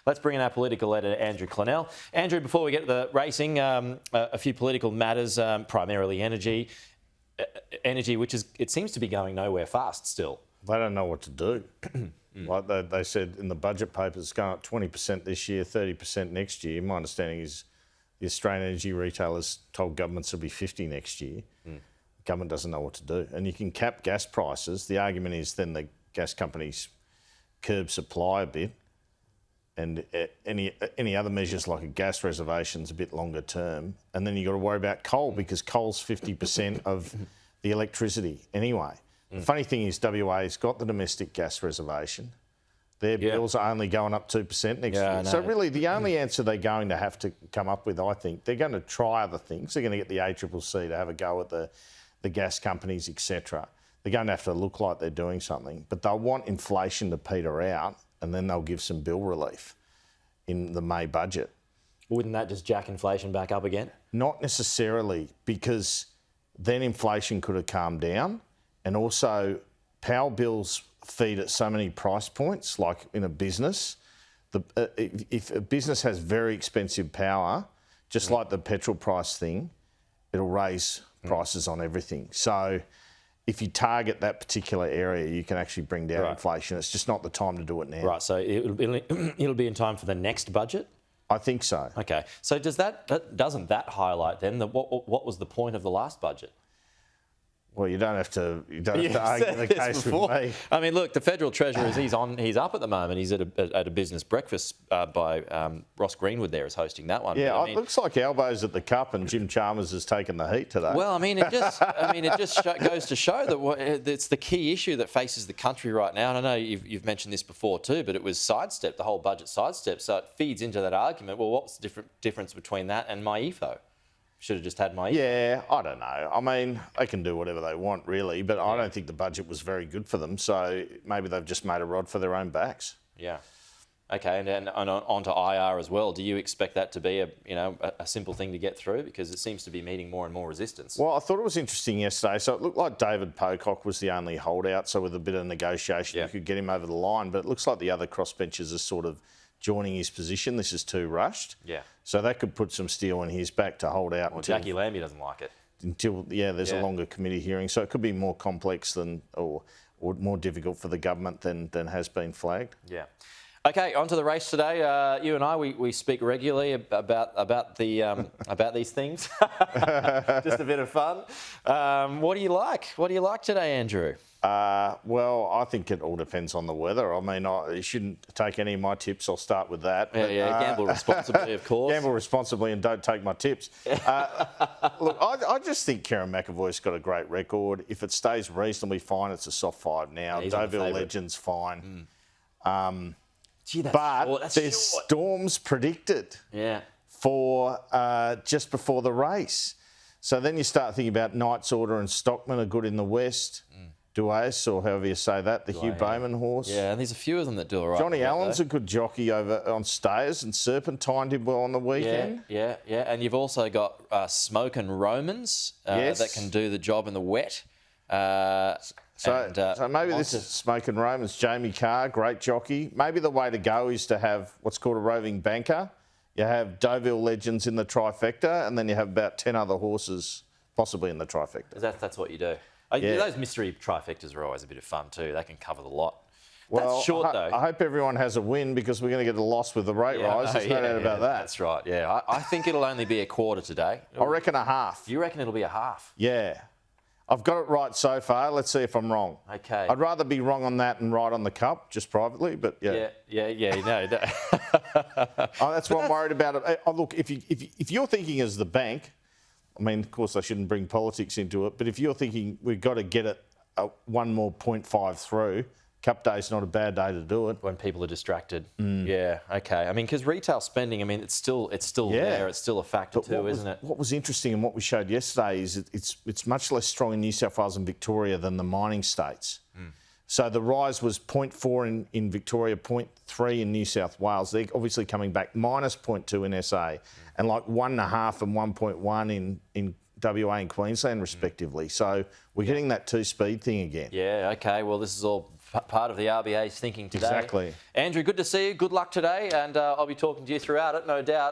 Let's bring in our political editor, Andrew Clennell. Andrew, before we get to the racing, a few political matters, primarily energy, which it seems to be going nowhere fast still. They don't know what to do. Like they said in the budget papers, it's going up 20% this year, 30% next year. My understanding is the Australian energy retailers told governments it'll be 50 next year. Government doesn't know what to do. And you can cap gas prices. The argument is then the gas companies curb supply a bit, and any other measures like a gas reservation's a bit longer term. And then you've got to worry about coal, because coal's 50% of the electricity anyway. The funny thing is WA's got the domestic gas reservation. Their bills are only going up 2% next year. So really the only answer they're going to have to come up with, I think, they're going to try other things. They're going to get the ACCC to have a go at the gas companies, etc. They're going to have to look like they're doing something. But they'll want inflation to peter out, and then they'll give some bill relief in the May budget. Wouldn't that just jack inflation back up again? Not necessarily, because then inflation could have calmed down. And also, power bills feed at so many price points, like in a business. If a business has very expensive power, just like the petrol price thing, it'll raise prices on everything. So if you target that particular area, you can actually bring down inflation. It's just not the time to do it now. Right, so it'll be in time for the next budget? I think so. Okay, so doesn't that highlight then what was the point of the last budget? Well, you don't have to argue the case with me. I mean, look, the Federal Treasurer, he's up at the moment. He's at a business breakfast by Ross Greenwood there is hosting that one. Yeah, it looks like elbows at the cup, and Jim Chalmers has taken the heat today. Well, it just goes to show that it's the key issue that faces the country right now. And I know you've mentioned this before too, but it was sidestepped, the whole budget sidestepped. So it feeds into that argument. Well, what's the difference between that and my EFO? Should have just had my... Yeah, I don't know. I mean, they can do whatever they want, really, but I don't think the budget was very good for them, so maybe they've just made a rod for their own backs. Yeah. Okay, and then on to IR as well. Do you expect that to be a simple thing to get through? Because it seems to be meeting more and more resistance. Well, I thought it was interesting yesterday. So it looked like David Pocock was the only holdout, so with a bit of negotiation you could get him over the line, but it looks like the other crossbenchers are sort of joining his position. This is too rushed. Yeah. So that could put some steel in his back to hold out. Well, Jackie Lambie doesn't like it. Until, there's a longer committee hearing. So it could be more complex than, or more difficult for the government than has been flagged. Yeah. Okay, on to the race today. You and I, we speak regularly about these things. Just a bit of fun. What do you like? What do you like today, Andrew? Well, I think it all depends on the weather. I mean, you shouldn't take any of my tips. I'll start with that. Gamble responsibly, of course. Gamble responsibly and don't take my tips. Look, I just think Kieran McAvoy's got a great record. If it stays reasonably fine, it's a soft 5 now. Deauville Legend's fine. There's storms predicted for just before the race. So then you start thinking about Knight's Order and Stockman are good in the west. Duais, or however you say that, the Hugh Bowman horse. Yeah, and there's a few of them that do all right. Johnny Allen's a good jockey over on Stayers, and Serpentine did well on the weekend. Yeah. And you've also got Smoke and Romans that can do the job in the wet. So maybe this is Smoke and Romans. Jamie Carr, great jockey. Maybe the way to go is to have what's called a roving banker. You have Deauville Legends in the trifecta, and then you have about 10 other horses possibly in the trifecta. That's what you do. Those mystery trifectas are always a bit of fun too. They can cover the lot. Well, that's short, though. I hope everyone has a win, because we're going to get a loss with the rate rise. There's no doubt about that. That's right, yeah. I think it'll only be a quarter today. I reckon a half. You reckon it'll be a half? Yeah. I've got it right so far. Let's see if I'm wrong. Okay. I'd rather be wrong on that and right on the cup, just privately, but Yeah. That's what I'm worried about. Look, if you're thinking as the bank, I mean, of course, I shouldn't bring politics into it, but if you're thinking we've got to get it one more 0.5 through, Cup Day's not a bad day to do it. When people are distracted. Yeah, okay. I mean, because retail spending, it's still there. It's still a factor too, isn't it? What was interesting and what we showed yesterday is it's much less strong in New South Wales and Victoria than the mining states. So the rise was 0.4 in Victoria, 0.3 in New South Wales. They're obviously coming back, minus 0.2 in SA, and like 1.5 and 1.1 in WA and Queensland, respectively. So we're getting that two-speed thing again. Yeah, okay. Well, this is all part of the RBA's thinking today. Exactly. Andrew, good to see you. Good luck today, and I'll be talking to you throughout it, no doubt.